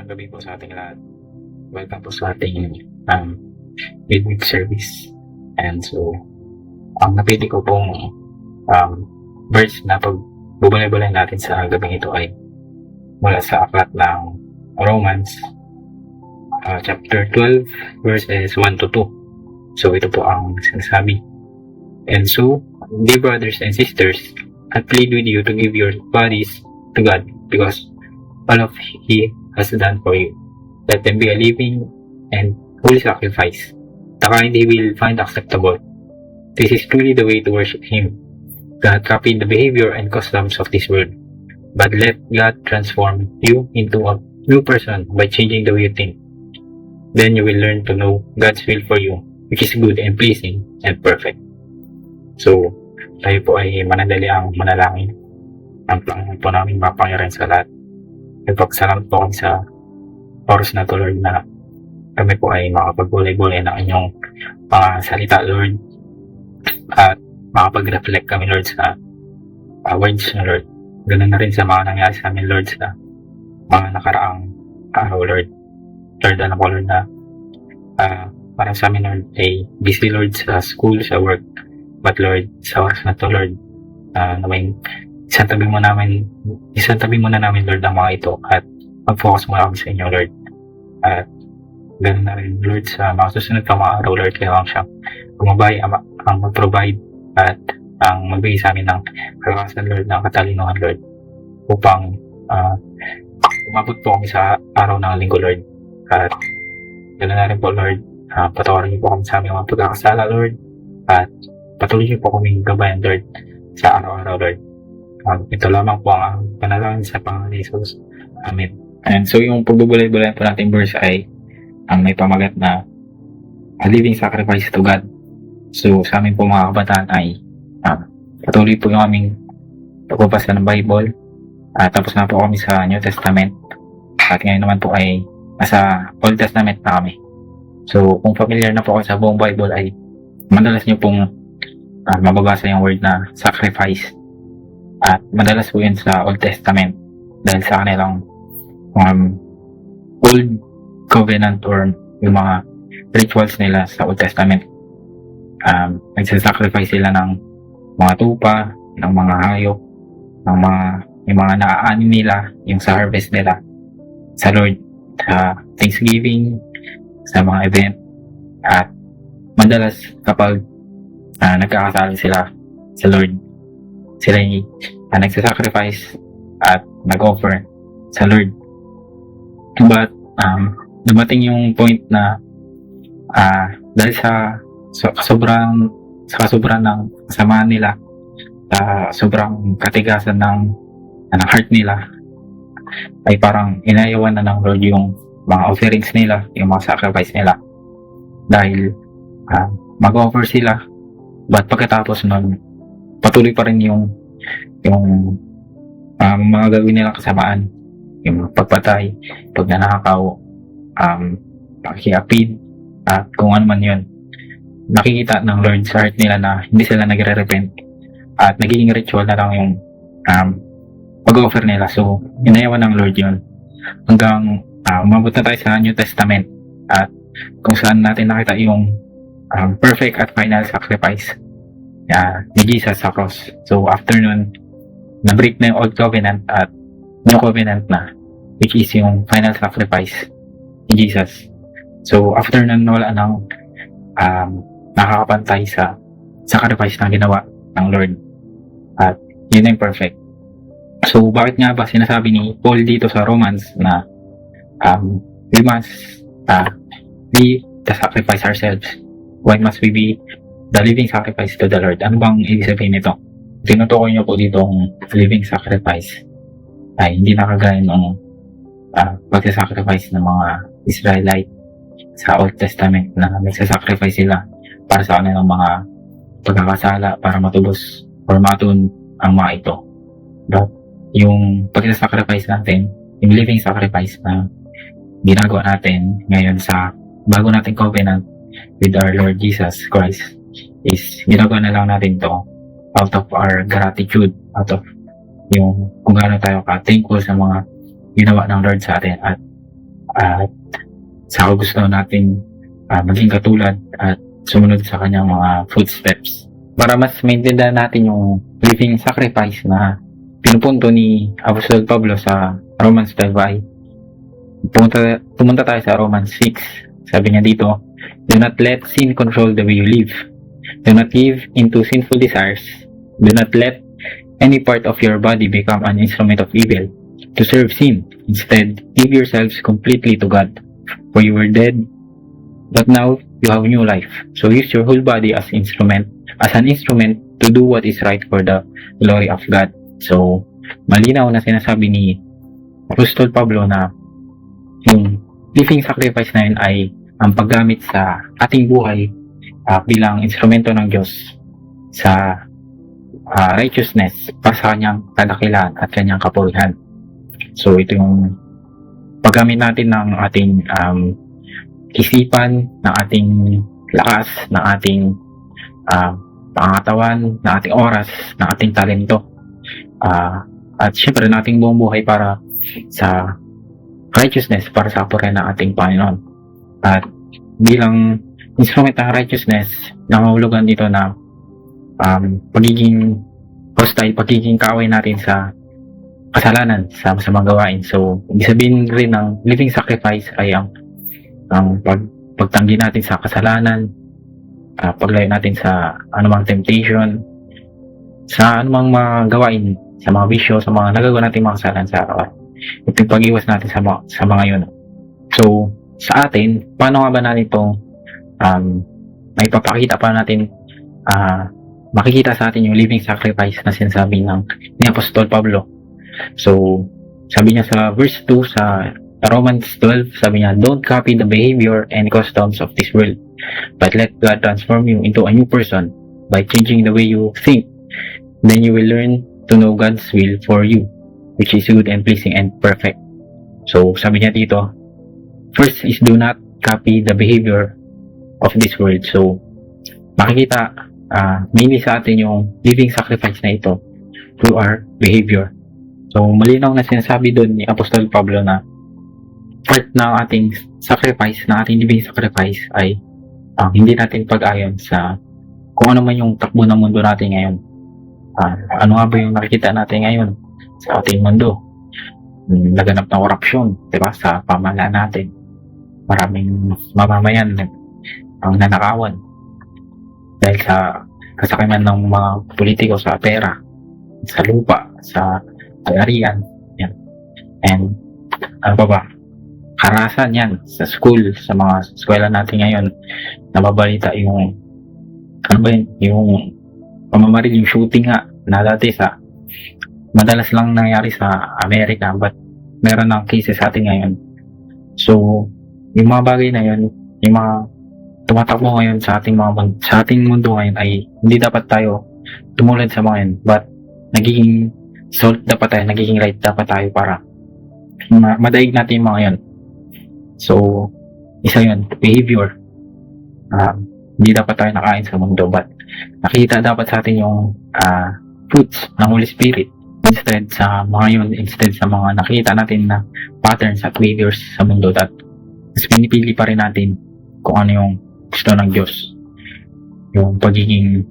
Magandang gabi po sa ating lahat. Welcome po sa ating midweek service. And so, ang napili ko pong verse na pagbubulay-bulay natin sa gabing ito ay mula sa aklat ng Romans chapter 12 verses 1 to 2. So, ito po ang sinasabi. And so, dear brothers and sisters, I plead with you to give your bodies to God because all of He has done for you. Let them be a living and holy sacrifice, the kind He will find acceptable. This is truly the way to worship Him. God copied the behavior and customs of this world, but let God transform you into a new person by changing the way you think. Then you will learn to know God's will for you, which is good and pleasing and perfect. So, tayo po ay manandali ang manalangin. Ang Panginoon po namin mapangyarihan sa lahat. Nagpagsalamot po kami sa oras na to, Lord, na kami po ay makapagbulay-bulay ng inyong mga salita, Lord, at makapag-reflect kami, Lord, sa words na, Lord. Ganun na rin sa mga nangyari sa amin, Lord, sa mga nakaraang araw, Lord. Lord, alam ko, Lord, na parang sa amin, Lord, ay busy, Lord, sa school, sa work. But, Lord, sa oras na to, Lord, na may isantabi mo na namin, Lord, ang mga ito at mag-focus mo lang sa inyo, Lord. At ganoon na rin, Lord, sa mga susunod na mga araw, Lord, kailangan siyang gumabay, ang mag-provide at ang magbigay sa amin ng kalakasan, Lord, ng katalinuhan, Lord, upang umabot po kami sa araw ng linggo, Lord. At ganoon na rin po, Lord, patawarin niyo po kami sa aming mga pagkakasala, Lord, at patuloy niyo po kaming gabayan, Lord, sa araw-araw, Lord. Ito lamang po ang panalangin sa Panginoon Jesus. Amen. And so yung pagbubulay-bulay po natin verse ay ang may pamagat na a living sacrifice to God. So sa amin po mga kabataan ay patuloy po yung aming pagbabasa ng Bible. Tapos na po kami sa New Testament. At ngayon naman po ay nasa Old Testament na kami. So kung familiar na po kayo sa buong Bible ay madalas nyo pong mababasa yung word na sacrifice. At madalas po yun sa Old Testament dahil sa kanilang Old Covenant or yung mga rituals nila sa Old Testament. Nagsasacrifice sila ng mga tupa, ng mga hayop, yung mga naaanin nila, yung sa harvest nila sa Lord, sa Thanksgiving, sa mga event. At madalas kapag nagkakasala sila sa Lord, sila yung nagsasacrifice at nag-offer sa Lord. But dumating yung point na dahil sa kasobrang ng kasamaan nila, sobrang katigasan ng heart nila, ay parang inayawan na ng Lord yung mga offerings nila, yung mga sacrifice nila. Dahil mag-offer sila, but pagkatapos nun patuloy pa rin yung mga gawin nilang kasamaan, yung pagpatay, pagnanakaw, pakiapid, at kung ano man yun. Nakikita ng Lord sa heart nila na hindi sila nagre-repent at nagiging ritual na lang yung pag-offer nila. So inayawan ng Lord yun hanggang umabot na tayo sa New Testament at kung saan natin nakita yung perfect at final sacrifice ni Jesus sa cross. So after nun, na-break na yung Old Covenant at New Covenant na, which is yung final sacrifice ni Jesus. So after nun, wala nang nakakapantay sa sacrifice na ginawa ng Lord. At yun na yung perfect. So bakit nga ba sinasabi ni Paul dito sa Romans na we must be the sacrifice ourselves? Why must we be the living sacrifice to the Lord? Ano bang ibig sabihin nito? Tinutukoy niyo po dito ang living sacrifice ay hindi nakagaya ng pagsasacrifice ng mga Israelite sa Old Testament na nagsasacrifice sila para sa kanilang mga pagkakasala para matubos or matun ang mga ito. But yung pagsasacrifice natin, yung living sacrifice na ginagawa natin ngayon sa bago nating covenant with our Lord Jesus Christ is ginagawa na lang natin to out of our gratitude, out of yung kung gaano tayo ka-thankful sa mga ginawa ng Lord sa atin at at sa gusto natin maging katulad at sumunod sa kanyang mga footsteps. Para mas maintindihan natin yung living sacrifice na pinupunto ni Apostol Pablo sa Romans 12 ay pumunta tayo sa Romans 6. Sabi niya dito, do not let sin control the way you live. Do not give into sinful desires. Do not let any part of your body become an instrument of evil to serve sin. Instead, give yourselves completely to God. For you were dead, but now you have new life. So use your whole body as an instrument to do what is right for the glory of God. So, malinaw na sinasabi ni Apostol Pablo na yung living sacrifice na yun ay ang paggamit sa ating buhay bilang instrumento ng Diyos sa righteousness para sa kanyang kadakilaan at kanyang kapurihan. So, ito yung paggamit natin ng ating isipan, ng ating lakas, ng ating pangatawan, ng ating oras, ng ating talento. At syempre ng ating buong buhay para sa righteousness, para sa kapurihan ng ating Panginoon. At bilang instrument ng righteousness, nangahulugan dito na pagiging hostile, pagiging kaaway natin sa kasalanan, sa masamang gawain. So, ibig sabihin rin ng living sacrifice ay ang pagtanggi natin sa kasalanan, paglayo natin sa anumang temptation, sa anumang mga gawain, sa mga bisyo, sa mga nagagawa natin mga kasalanan sa araw-araw. Ito yung pag-iwas natin sa mga yun. So, sa atin, paano nga ba natin itong maipapakita pa natin makikita sa atin yung living sacrifice na sinasabi ni Apostol Pablo. So, sabi niya sa verse 2 sa Romans 12, sabi niya, don't copy the behavior and customs of this world, but let God transform you into a new person by changing the way you think. Then you will learn to know God's will for you, which is good and pleasing and perfect. So, sabi niya dito, first is do not copy the behavior of this world. So, makikita mainly sa atin yung living sacrifice na ito through our behavior. So, malinaw na sinasabi doon ni Apostol Pablo na part ng ating sacrifice, ng ating living sacrifice ay hindi natin pag-ayon sa kung ano man yung takbo ng mundo natin ngayon. Ano nga ba yung nakikita natin ngayon sa ating mundo? Laganap na korupsyon, diba? Sa pamahalaan natin. Maraming mamamayan ang nanakawan dahil sa kasakiman ng mga politiko sa pera, sa lupa, sa ari-arian. Yan. And ano ba? Harasan yan sa school, sa mga eskwela natin ngayon. Nababalita yung yung pamamaril, yung shooting nga na dati madalas lang nangyari sa Amerika, but meron ng cases sa atin ngayon. So, yung mga bagay na yun, yung mga tumatakbo ngayon sa ating mundo ngayon ay hindi dapat tayo tumulad sa mga yun, but nagiging salt dapat tayo, nagiging light dapat tayo para madaig natin yung mga yun. So, isa yun, behavior. Hindi dapat tayo nakain sa mundo, but nakita dapat sa atin yung fruits ng Holy Spirit instead sa mga nakita natin na patterns at behaviors sa mundo, that mas pinipili pa rin natin kung ano yung gusto ng Diyos. Yung pagiging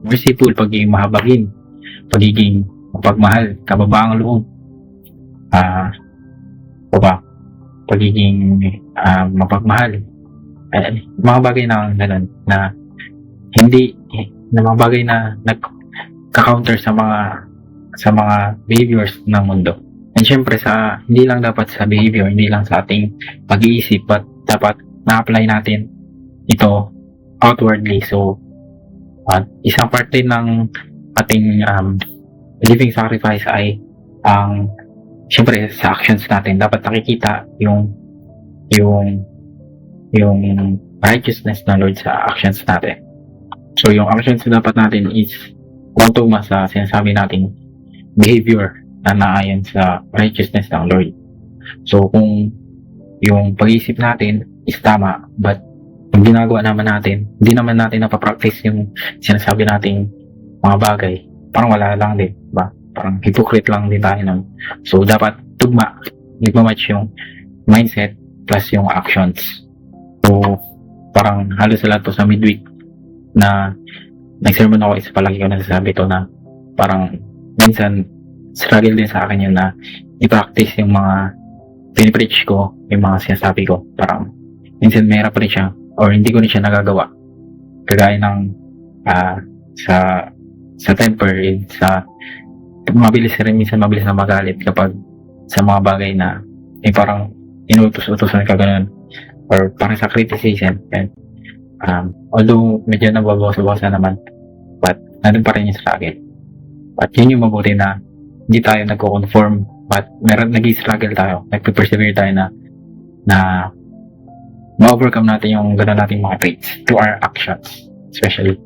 merciful, pagiging mahabagin, pagiging mapagmahal, kababaang loob, pagiging mapagmahal, mga bagay na gano'n, na hindi na mga bagay na nagka-counter sa mga behaviors ng mundo. And syempre hindi lang dapat sa behavior, hindi lang sa ating pag-iisip, but dapat na-apply natin ito outwardly. So isang part din ng ating living sacrifice ay syempre sa actions natin dapat nakikita yung righteousness ng Lord sa actions natin. So yung actions na dapat natin is tugma sa sinasabi nating behavior na naayon sa righteousness ng Lord. So kung yung pag-iisip natin is tama, but yung ginagawa naman natin, hindi naman natin napapractice yung sinasabi nating mga bagay, parang wala lang din, ba? Parang hypocrite lang din tayo nun. So dapat tugma, nagmamatch yung mindset plus yung actions. So, parang halos sa lahat to sa midweek na nag-sermon ako is palagi ko nasasabi to na parang minsan struggle din sa akin yun na i-practice yung mga pinipreach ko, yung mga sinasabi ko. Parang minsan mahirap rin siya or hindi ko rin siya nagagawa. Kagaya ng sa temper, sa mabilis rin minsan mabilis na magalit kapag sa mga bagay na parang inutos-utosan ka ganun or parang sa criticism. And, although medyo nababawas-bawasan naman, but nandun pa rin yung struggle. But yun yung mabuti na hindi tayo nagko-conform, but meron nag-struggle tayo, nagpe-persevere tayo na ma-overcome natin yung gano'n nating mga traits through our actions, especially.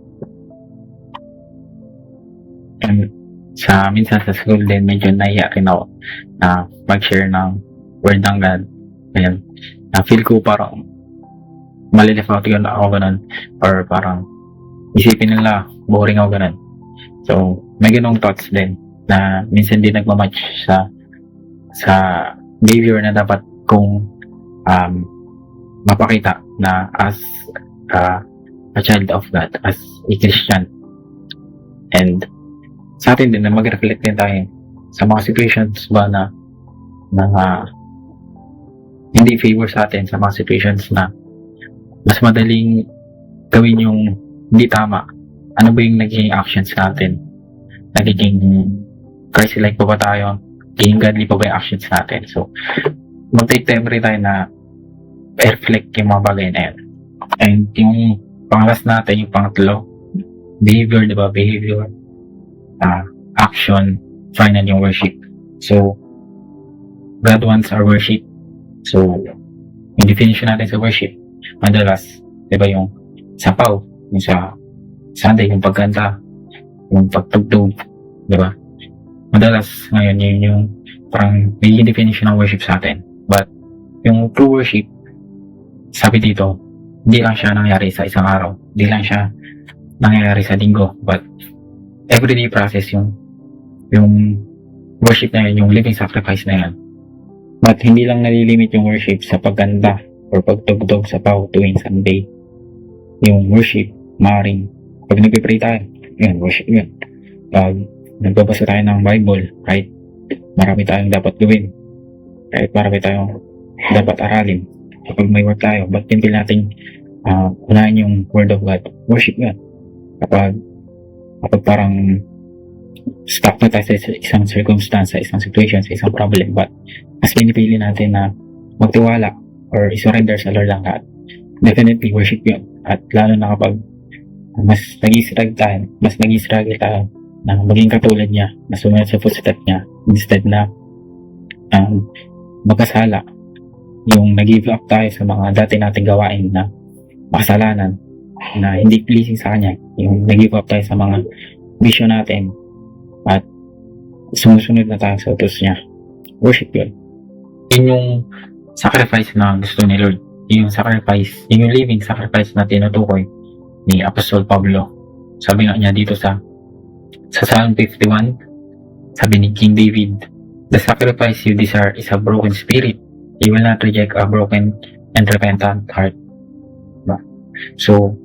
And minsan sa school din, medyo nahiya rin ako na mag-share ng word ng God. Ayan. Na-feel ko parang malilif out yun ako ganun. Or parang isipin nila, boring ako ganun. So, may ganong thoughts din na minsan di nagmamatch sa behavior na dapat kong mapakita na as a child of God, as a Christian. And sa atin din na mag-reflect din tayo sa mga situations ba na hindi favor sa atin, sa mga situations na mas madaling gawin yung hindi tama. Ano ba yung naging actions natin? Nagiging Christ-like pa ba tayo? Naging godly pa ba yung actions natin? So, mag-take time rin tayo na reflect yung mga bagay na yun. And yung panglas natin, yung pangatlo, behavior, diba? Behavior, action, final yung worship. So, God wants our worship. So, yung definition natin sa worship, madalas, diba yung sapaw, yung sa Sunday, yung pagkanta, yung pagtugtog, diba? Madalas, ngayon, yun yung parang may definition ng worship sa atin. But, yung true worship, sabi dito, hindi lang siya nangyari sa isang araw. Hindi lang siya nangyayari sa linggo. But, everyday process yung worship na yun, yung living sacrifice na yan. But hindi lang nalilimit yung worship sa pagkanta or pagtugtog sa paw tuwing Sunday. Yung worship, maaaring pag nagpipray tayo, yun, worship yun. Pag nagbabasa tayo ng Bible, right? Marami tayong dapat gawin. Right? Marami tayong dapat aralin. Kapag may work tayo, ba't hindi natin unahin yung Word of God? Worship yun. Kapag parang stuck na tayo sa isang circumstance, sa isang situation, sa isang problem, but mas pinipili natin na magtiwala or isurrender sa Lord ang lahat, definitely worship yun. At lalo na kapag mas nag-struggle tayo na maging katulad niya, na sumunod sa footstep niya, instead na magkasala, yung nag-give up tayo sa mga dati nating gawain na makasalanan, na hindi pleasing sa Kanya, yung nag-give up tayo sa mga vision natin, at sumusunod na tayo sa utos niya. Worship yun. Yun yung sacrifice na gusto ni Lord. Yun yung sacrifice, yun yung living sacrifice na tinutukoy ni Apostol Pablo. Sabi nga niya dito sa Psalm 51, sabi ni King David, "The sacrifice you desire is a broken spirit. You will not reject a broken and repentant heart." So,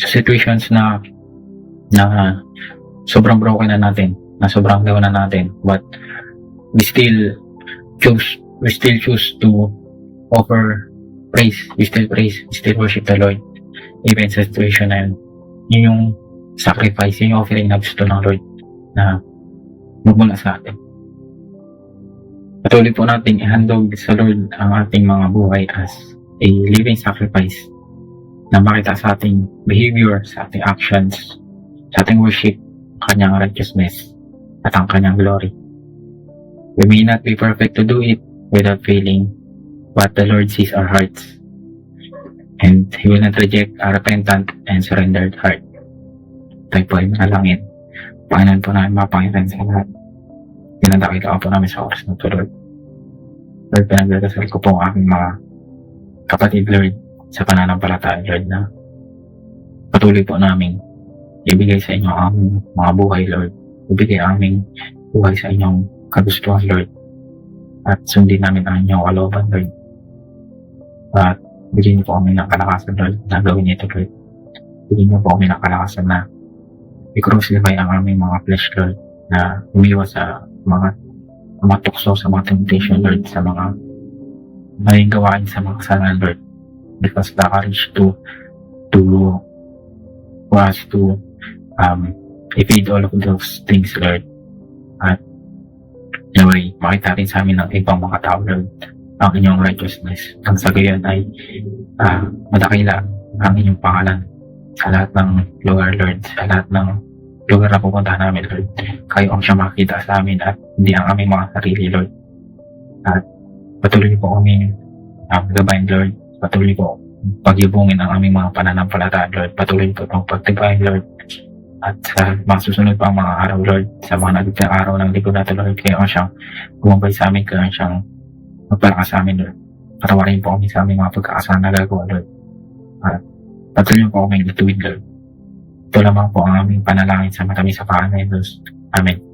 sa situations na sobrang broken na natin, na sobrang gawa na natin, but we still choose to offer praise. We still praise, we still worship the Lord even sa situation na yun. Yun yung sacrifice, yun yung offering na gusto ng Lord na magmula sa atin. Patuloy po natin ihandog sa Lord ang ating mga buhay as a living sacrifice na makita sa ating behavior, sa ating actions, sa ating worship, Kanyang righteousness at ang Kanyang glory. We may not be perfect to do it without failing, but the Lord sees our hearts, and He will not reject a repentant and surrendered heart. Tayo po ay manalangin. Panginoon po namin mga Panginoon sa lahat. Pinadakita ko po namin sa oras ng tulog. Lord, pinagdadasal ko po ang aking mga kapatid, Lord, sa pananampalataya, Lord, na patuloy po namin ibigay sa inyo ang mga buhay, Lord. Ibigay aming buhay sa inyong kagustuhan, Lord. At sundin namin ang inyong kalooban, Lord. At bigyan niyo po kami ng kalakasan, Lord, na gawin ito, Lord. Bigyan niyo po kami ng kalakasan na i-crucify ang aming mga flesh, Lord, na umiwas sa mga tukso, sa mga temptation, Lord, sa mga maling gawain, sa mga kasalanan, Lord. Because the courage to was to evade all of those things, Lord. At anyway, makita rin sa amin ng ibang mga tao, Lord, ang inyong righteousness. Ang sa gayon ay madakila ang inyong pangalan sa lahat ng lugar, Lord, sa lahat ng lugar na pupuntahan namin, Lord. Kayo ang siya makita sa amin at hindi ang aming mga sarili, Lord. At patuloy po kami gabayin, Lord. Patuloy po pagyubungin ang aming mga pananampalataya, Lord. Patuloy po itong pagtibayin, Lord. At sa mga susunod pang mga araw, Lord, sa mga nagdaang araw ng linggo natin, Lord, kayo ang siyang gumabay sa amin, kayo ang siyang magpalakas sa amin, Lord. Patawarin po kami sa aming mga pagkakasalanan na gagawa, Lord. At patuloy po kami ituwid, Lord. Ito lamang po ang aming panalangin sa matamis sa pangalan ng Diyos. Amen.